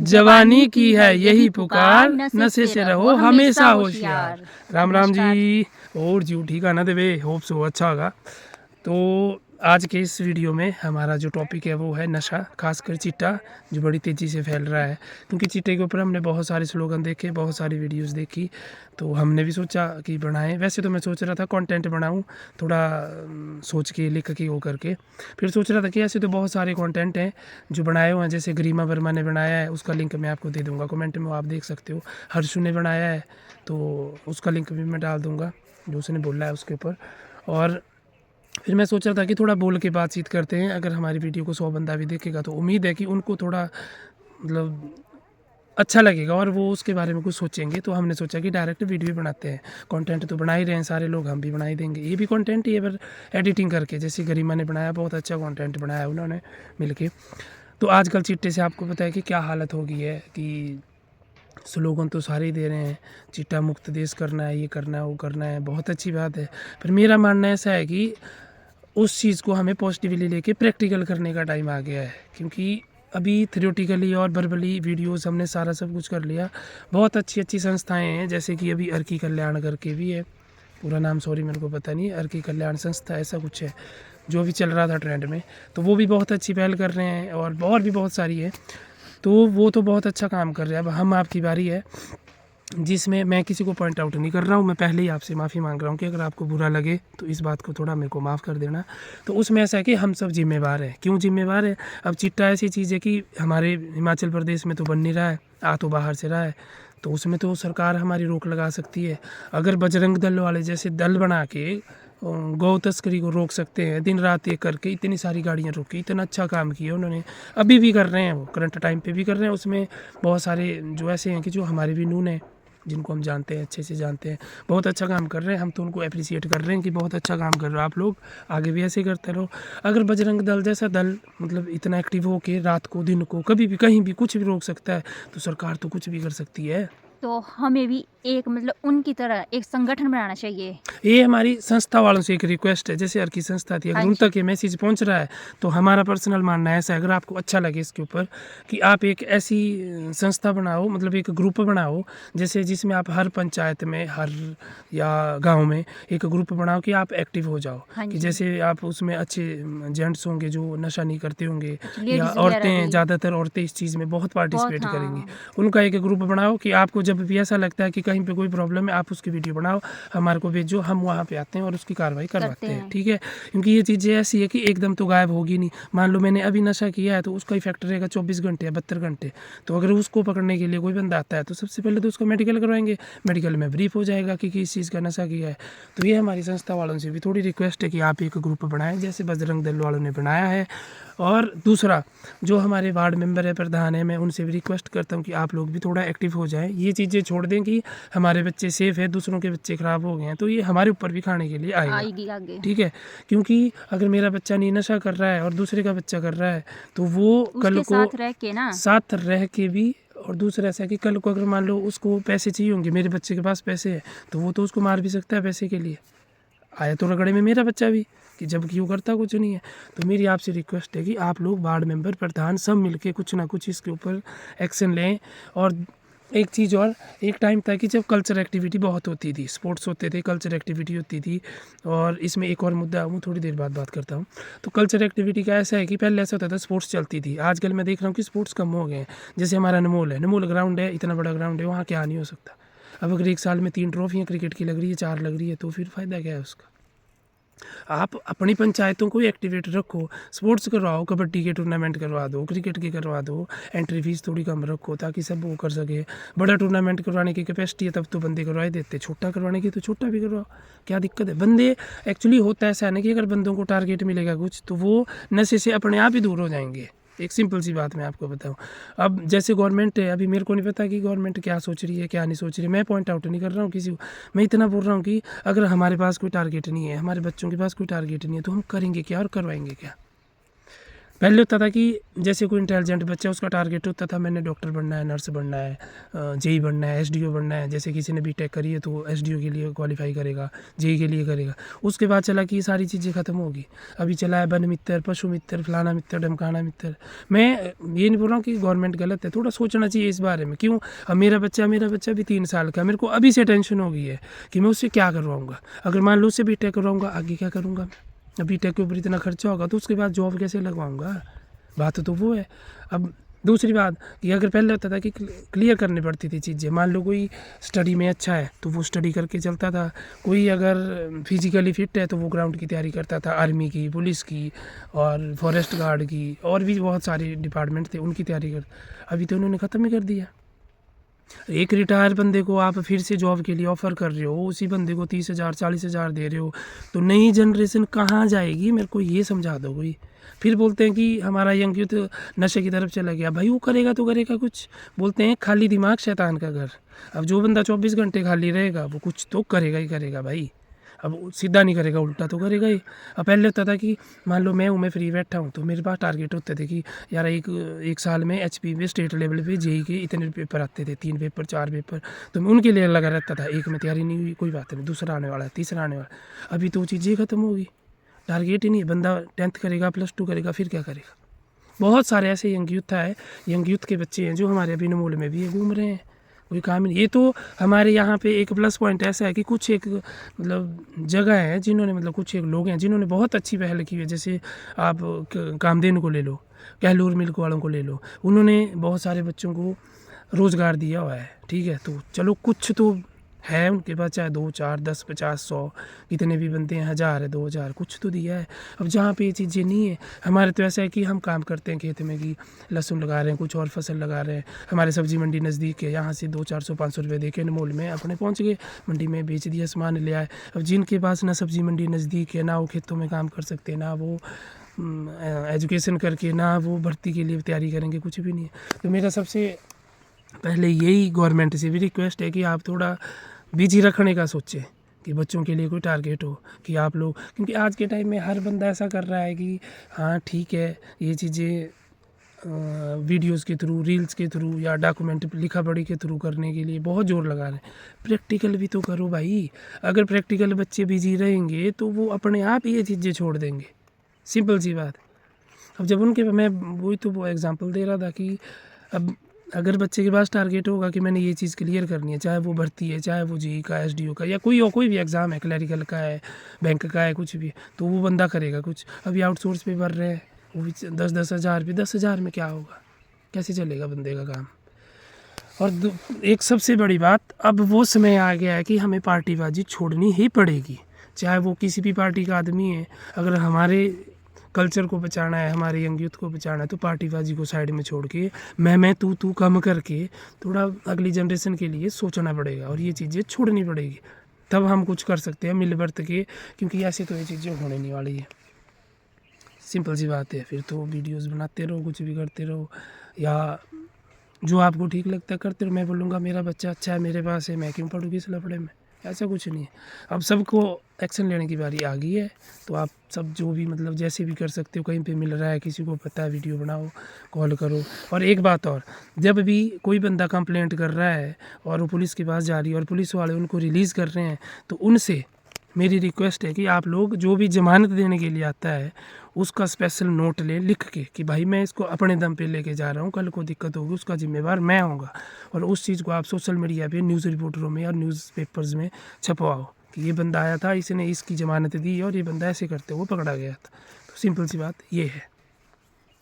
जवानी की है यही पुकार, नशे से रहो हमेशा होशियार। राम राम जी। और जी ठीक है ना देवे, होप सो अच्छा होगा। तो आज के इस वीडियो में हमारा जो टॉपिक है वो है नशा, खासकर चिट्टा जो बड़ी तेज़ी से फैल रहा है। क्योंकि चिट्टे के ऊपर हमने बहुत सारे स्लोगन देखे, बहुत सारी वीडियोस देखी, तो हमने भी सोचा कि बनाएं। वैसे तो मैं सोच रहा था कंटेंट बनाऊं थोड़ा सोच के लिख के वो करके, फिर सोच रहा था कि ऐसे तो बहुत सारे कंटेंट हैं जो बनाए हुए हैं। जैसे गरिमा वर्मा ने बनाया है, उसका लिंक मैं आपको दे दूँगा कमेंट में, आप देख सकते हो। हर्षु ने बनाया है तो उसका लिंक भी मैं डाल दूँगा जो उसने बोला है उसके ऊपर। और फिर मैं सोच रहा था कि थोड़ा बोल के बातचीत करते हैं। अगर हमारी वीडियो को 100 बंदा भी देखेगा तो उम्मीद है कि उनको थोड़ा मतलब अच्छा लगेगा और वो उसके बारे में कुछ सोचेंगे। तो हमने सोचा कि डायरेक्ट वीडियो बनाते हैं। कंटेंट तो बना ही रहे हैं सारे लोग, हम भी बना ही देंगे। ये भी कंटेंट ही है पर एडिटिंग करके, जैसे गरिमा ने बनाया, बहुत अच्छा कंटेंट बनाया उन्होंने मिलके। तो आजकल चिट्टे से आपको पता है कि क्या हालत हो गई है कि स्लोगन तो सारे ही दे रहे हैं, चिट्टा मुक्त देश करना है, ये करना है, वो करना है, बहुत अच्छी बात है। पर मेरा मानना ऐसा है कि उस चीज़ को हमें पॉजिटिवली लेके प्रैक्टिकल करने का टाइम आ गया है। क्योंकि अभी थ्योरेटिकली और वर्बली वीडियोस हमने सारा सब कुछ कर लिया। बहुत अच्छी अच्छी संस्थाएं हैं, जैसे कि अभी अर्की कल्याण करके भी है, पूरा नाम सॉरी मेरे को पता नहीं, अर्की कल्याण संस्था ऐसा कुछ है जो भी चल रहा था ट्रेंड में। तो वो भी बहुत अच्छी पहल कर रहे हैं और भी बहुत सारी है। तो वो तो बहुत अच्छा काम कर रहे हैं। अब हम आपकी बारी है, जिसमें मैं किसी को पॉइंट आउट नहीं कर रहा हूँ। मैं पहले ही आपसे माफ़ी मांग रहा हूँ कि अगर आपको बुरा लगे तो इस बात को थोड़ा मेरे को माफ़ कर देना। तो उसमें ऐसा है कि हम सब जिम्मेवार हैं। क्यों जिम्मेवार है? अब चिट्टा ऐसी चीज़ है कि हमारे हिमाचल प्रदेश में तो बन नहीं रहा है, आ तो बाहर से रहा है, तो उसमें तो सरकार हमारी रोक लगा सकती है। अगर बजरंग दल वाले जैसे दल बना के गौ तस्करी को रोक सकते हैं, दिन रात एक करके इतनी सारी गाड़ियाँ रोकी, इतना अच्छा काम किया उन्होंने, अभी भी कर रहे हैं, वो करंट टाइम पे भी कर रहे हैं। उसमें बहुत सारे जो ऐसे हैं कि जो हमारे भी नून हैं, जिनको हम जानते हैं, अच्छे से जानते हैं, बहुत अच्छा काम कर रहे हैं। हम तो उनको अप्रिसिएट कर रहे हैं कि बहुत अच्छा काम कर रहे हो आप लोग, आगे भी ऐसे करते रहो। अगर बजरंग दल जैसा दल मतलब इतना एक्टिव हो के रात को दिन को कभी भी कहीं भी कुछ भी रोक सकता है, तो सरकार तो कुछ भी कर सकती है। तो हमें भी एक मतलब उनकी तरह एक संगठन बनाना चाहिए। ये हमारी संस्था वालों से एक रिक्वेस्ट है, जैसे हर की संस्था थी, अगर हाँ उन जी। तक ये मैसेज पहुंच रहा है तो हमारा पर्सनल मानना है ऐसा है, अगर आपको अच्छा लगे इसके ऊपर, कि आप एक ऐसी संस्था बनाओ, मतलब एक ग्रुप बनाओ, जैसे जिसमें आप हर पंचायत में, हर या गांव में एक ग्रुप बनाओ कि आप एक्टिव हो जाओ। हाँ कि जी। जैसे आप उसमें अच्छे जेंट्स होंगे जो नशा नहीं करते होंगे, या लेडीज वगैरह औरतें, भी ज़्यादातर औरतें इस चीज़ में बहुत पार्टिसिपेट करेंगी, हाँ। उनका एक ग्रुप बनाओ कि आपको जब भी ऐसा लगता है कि कहीं पे कोई प्रॉब्लम है, आप उसकी वीडियो बनाओ, हमारे को भेजो, हम वहाँ पे आते हैं और उसकी कार्रवाई करते करवाते हैं। हैं। ठीक है? क्योंकि ये चीज़ें ऐसी है कि एकदम तो गायब होगी नहीं। मान लो मैंने अभी नशा किया है तो उसका इफेक्ट रहेगा 24 घंटे या 72 घंटे। तो अगर उसको पकड़ने के लिए कोई बंदा आता है तो सबसे पहले तो उसको मेडिकल करवाएंगे, मेडिकल में ब्रीफ हो जाएगा कि किस चीज़ का नशा किया है। तो ये हमारी संस्था वालों से भी थोड़ी रिक्वेस्ट है कि आप एक ग्रुप बनाएं, जैसे बजरंग दल वालों ने बनाया है। और दूसरा, जो हमारे वार्ड मेंबर है, प्रधान है, मैं उनसे भी रिक्वेस्ट करता हूँ कि आप लोग भी थोड़ा एक्टिव हो जाएं। ये चीज़ें छोड़ दें कि हमारे बच्चे सेफ़ है, दूसरों के बच्चे ख़राब हो गए हैं, तो ये हमारे ऊपर भी खाने के लिए आएगा। आएगी आगे। ठीक है? क्योंकि अगर मेरा बच्चा नहीं नशा कर रहा है और दूसरे का बच्चा कर रहा है, तो वो कल उसके को साथ रह के ना। साथ रह के भी, और दूसरा ऐसा है कि कल को अगर मान लो उसको पैसे चाहिए होंगे, मेरे बच्चे के पास पैसे है, तो वो तो उसको मार भी सकता है पैसे के लिए। आया तो रगड़े में मेरा बच्चा भी, कि जबकि वो करता कुछ नहीं है। तो मेरी आपसे रिक्वेस्ट है कि आप लोग वार्ड मेंबर, प्रधान सब मिलके कुछ ना कुछ इसके ऊपर एक्शन लें। और एक चीज़ और, एक टाइम था कि जब कल्चर एक्टिविटी बहुत होती थी, स्पोर्ट्स होते थे, कल्चर एक्टिविटी होती थी। और इसमें एक और मुद्दा वो थोड़ी देर बाद बात करता हूँ। तो कल्चर एक्टिविटी का ऐसा है कि पहले ऐसा होता था स्पोर्ट्स चलती थी, आजकल मैं देख रहा हूँ कि स्पोर्ट्स कम हो गए हैं। जैसे हमारा नमोल है, नमोल ग्राउंड है, इतना बड़ा ग्राउंड है, वहाँ क्या नहीं हो सकता। अब अगर एक साल में 3 ट्रॉफियाँ क्रिकेट की लग रही है, 4 लग रही है, तो फिर फ़ायदा क्या है उसका? आप अपनी पंचायतों को एक्टिवेट रखो, स्पोर्ट्स करवाओ, कबड्डी के टूर्नामेंट करवा दो, क्रिकेट के करवा दो, एंट्री फीस थोड़ी कम रखो ताकि सब वो कर सके। बड़ा टूर्नामेंट करवाने की कैपेसिटी है तब तो बंदे करवाए देते, छोटा करवाने की तो छोटा भी करवाओ, क्या दिक्कत है? बंदे एक्चुअली होता है ऐसा है ना कि अगर बंदों को टारगेट मिलेगा कुछ, तो वो नशे से अपने आप ही दूर हो जाएंगे। एक सिंपल सी बात मैं आपको बताऊं। अब जैसे गवर्नमेंट है, अभी मेरे को नहीं पता कि गवर्नमेंट क्या सोच रही है क्या नहीं सोच रही है, मैं पॉइंट आउट नहीं कर रहा हूँ किसी को, मैं इतना बोल रहा हूँ कि अगर हमारे पास कोई टारगेट नहीं है, हमारे बच्चों के पास कोई टारगेट नहीं है, तो हम करेंगे क्या और करवाएंगे क्या? पहले होता था कि जैसे कोई इंटेलिजेंट बच्चा उसका टारगेट होता था मैंने डॉक्टर बनना है, नर्स बनना है, जेई बनना है, एसडीओ बनना है। जैसे किसी ने बीटेक करी है तो वो एसडीओ के लिए क्वालिफाई करेगा, जेई के लिए करेगा। उसके बाद चला कि ये सारी चीज़ें ख़त्म होगी। अभी चला है वन मित्र, पशु मित्र, फलाना मित्र, ढमकाना मित्र। मैं ये नहीं बोल रहा हूँ कि गवर्नमेंट गलत है, थोड़ा सोचना चाहिए इस बारे में। क्यों? अब मेरा बच्चा भी 3 साल का, मेरे को अभी से टेंशन हो गई है कि मैं उससे क्या करवाऊँगा। अगर मान लो उससे बीटेक करवाऊँगा, आगे क्या करूँगा मैं? अभी टेक के ऊपर इतना खर्चा होगा तो उसके बाद जॉब कैसे लगवाऊंगा? बात तो वो है। अब दूसरी बात कि अगर पहले होता था कि क्लियर करनी पड़ती थी चीज़ें। मान लो कोई स्टडी में अच्छा है तो वो स्टडी करके चलता था, कोई अगर फिजिकली फिट है तो वो ग्राउंड की तैयारी करता था, आर्मी की, पुलिस की और फॉरेस्ट गार्ड की, और भी बहुत सारे डिपार्टमेंट थे उनकी तैयारी कर। अभी तो उन्होंने ख़त्म ही कर दिया। एक रिटायर बंदे को आप फिर से जॉब के लिए ऑफ़र कर रहे हो, उसी बंदे को 30,000 40,000 दे रहे हो, तो नई जनरेशन कहाँ जाएगी? मेरे को ये समझा दो कोई। फिर बोलते हैं कि हमारा यंग यूथ नशे की तरफ चला गया। भाई वो करेगा तो करेगा कुछ। बोलते हैं खाली दिमाग शैतान का घर। अब जो बंदा 24 घंटे खाली रहेगा वो कुछ तो करेगा ही करेगा भाई। अब वो सीधा नहीं करेगा, उल्टा तो करेगा ही। अब पहले होता था कि मान लो मैं फ्री बैठा हूँ तो मेरे पास टारगेट होते थे कि यार एक साल में एचपी पे स्टेट लेवल पे जेई के इतने पेपर आते थे, 3 पेपर 4 पेपर, तो मैं उनके लिए लगा रहता था। एक में तैयारी नहीं हुई, कोई बात नहीं, दूसरा आने वाला है, तीसरा आने वाला। अभी तो वो चीज़ें ख़त्म होगी, टारगेट ही नहीं है। बंदा 10th करेगा, +2 करेगा, फिर क्या करेगा? बहुत सारे ऐसे यंग यूथ के बच्चे हैं जो हमारे अभी नमोल में भी ये घूम रहे हैं, कोई काम ही नहीं। ये तो हमारे यहाँ पे एक प्लस पॉइंट ऐसा है कि कुछ एक मतलब जगह है जिन्होंने, मतलब कुछ एक लोग हैं जिन्होंने बहुत अच्छी पहल की है। जैसे आप कामधेनु को ले लो, कहलूर मिल्क वालों को ले लो, उन्होंने बहुत सारे बच्चों को रोज़गार दिया हुआ है। ठीक है, तो चलो कुछ तो है उनके पास, चाहे 2 4 10 50 100 कितने भी बनते हैं, 1000 है 2000, कुछ तो दिया है। अब जहाँ पे ये चीज़ें नहीं है, हमारे तो ऐसा है कि हम काम करते हैं खेत में कि लहसुन लगा रहे हैं, कुछ और फसल लगा रहे हैं, हमारे सब्जी मंडी नज़दीक है, यहाँ से 2 400 500 रुपये दे के अनमोल में अपने पहुँच गए, मंडी में बेच दिया, सामान ले आए। अब जिनके पास ना सब्जी मंडी नज़दीक है, ना वो खेतों में काम कर सकते, ना वो एजुकेशन करके, ना वो भर्ती के लिए तैयारी करेंगे, कुछ भी नहीं है। तो मेरा सबसे पहले यही गवर्नमेंट से भी रिक्वेस्ट है कि आप थोड़ा बिजी रखने का सोचें कि बच्चों के लिए कोई टारगेट हो कि आप लोग, क्योंकि आज के टाइम में हर बंदा ऐसा कर रहा है कि हाँ ठीक है ये चीज़ें वीडियोस के थ्रू, रील्स के थ्रू या डॉक्यूमेंट लिखा पढ़ी के थ्रू करने के लिए बहुत जोर लगा रहे हैं। प्रैक्टिकल भी तो करो भाई। अगर प्रैक्टिकल बच्चे बिजी रहेंगे तो वो अपने आप ही ये चीज़ें छोड़ देंगे, सिंपल सी बात। अब जब उनके, मैं वही तो वो एग्जांपल दे रहा था कि अब अगर बच्चे के पास टारगेट होगा कि मैंने ये चीज़ क्लियर करनी है, चाहे वो भर्ती है, चाहे वो जेई का, एसडीओ का, या कोई भी एग्ज़ाम है, क्लैरिकल का है, बैंक का है, कुछ भी, तो वो बंदा करेगा कुछ। अभी आउटसोर्स पे भर रहे हैं, वो भी 10-10 हज़ार पे, 10,000 में क्या होगा? कैसे चलेगा बंदे का काम? और एक सबसे बड़ी बात, अब वो समय आ गया है कि हमें पार्टीबाजी छोड़नी ही पड़ेगी, चाहे वो किसी भी पार्टी का आदमी है। अगर हमारे कल्चर को बचाना है, हमारे यंग यूथ को बचाना है, तो पार्टीबाजी को साइड में छोड़ के मैं तू कम करके थोड़ा अगली जनरेशन के लिए सोचना पड़ेगा और ये चीज़ें छोड़नी पड़ेगी। तब हम कुछ कर सकते हैं मिल बर्त के, क्योंकि ऐसे तो ये चीज़ें होने नहीं वाली है। सिंपल सी बात है। फिर तो वीडियोस बनाते रहो, कुछ भी करते रहो, या जो आपको ठीक लगता है करते रहो। मैं बोलूँगा मेरा बच्चा अच्छा है, मेरे पास है, मैं क्यों पढ़ूँ किस लफड़े में? ऐसा कुछ नहीं है। अब सबको एक्शन लेने की बारी आ गई है, तो आप सब जो भी मतलब जैसे भी कर सकते हो, कहीं पे मिल रहा है, किसी को पता है, वीडियो बनाओ, कॉल करो। और एक बात और, जब भी कोई बंदा कंप्लेंट कर रहा है और वो पुलिस के पास जा रही है और पुलिस वाले उनको रिलीज़ कर रहे हैं, तो उनसे मेरी रिक्वेस्ट है कि आप लोग जो भी ज़मानत देने के लिए आता है उसका स्पेशल नोट ले लिख के कि भाई मैं इसको अपने दम पे लेके जा रहा हूँ, कल को दिक्कत होगी उसका जिम्मेवार मैं होऊंगा। और उस चीज़ को आप सोशल मीडिया पे, न्यूज़ रिपोर्टरों में और न्यूज़पेपर्स में छपवाओ कि ये बंदा आया था, इसने इसकी ज़मानत दी और ये बंदा ऐसे करते हुए पकड़ा गया था। तो सिंपल सी बात ये है।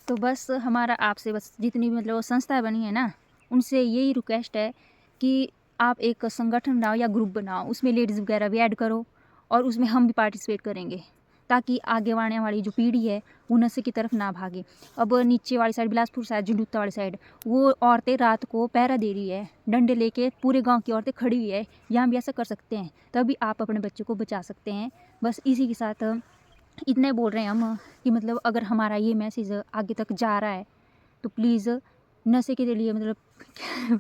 तो बस हमारा आपसे, बस जितनी भी मतलब संस्था बनी है ना, उनसे यही रिक्वेस्ट है कि आप एक संगठन बनाओ या ग्रुप बनाओ, उसमें लेडीज़ वगैरह भी ऐड करो और उसमें हम भी पार्टिसिपेट करेंगे, ताकि आगे आने वाली जो पीढ़ी है वो नशे की तरफ ना भागे। अब नीचे वाली साइड, बिलासपुर साइड, झंडुत्ता वाली साइड, वो औरतें रात को पहरा दे रही है, डंडे लेके पूरे गांव की औरतें खड़ी हुई है। यहाँ भी ऐसा कर सकते हैं, तभी आप अपने बच्चों को बचा सकते हैं। बस इसी के साथ इतने बोल रहे हैं हम कि मतलब अगर हमारा ये मैसेज आगे तक जा रहा है तो प्लीज़ नशे के लिए मतलब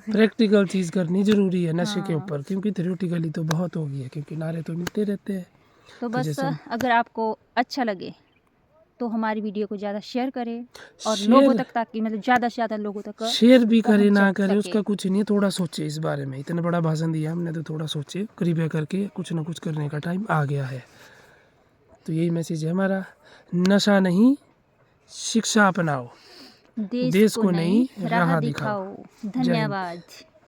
प्रैक्टिकल चीज़ करनी ज़रूरी है नशे के हाँ। ऊपर, क्योंकि थ्योरेटिकली तो बहुत हो गई है, क्योंकि नारे तो मिलते रहते हैं। तो बस जैसे अगर आपको अच्छा लगे तो हमारी वीडियो को ज़्यादा शेयर करें और शेयर- लोगों तक, ताकि मतलब ज़्यादा से ज़्यादा लोगों तक शेयर भी करे ना पहुंच करे सके। उसका कुछ नहीं है, थोड़ा सोचे इस बारे में। इतना बड़ा भाषण दिया हमने तो थोड़ा सोचे, कृपया करके कुछ ना कुछ करने का टाइम आ गया है। तो यही मैसेज है हमारा, नशा नहीं शिक्षा अपनाओ, देश को नई राह दिखाओ। धन्यवाद।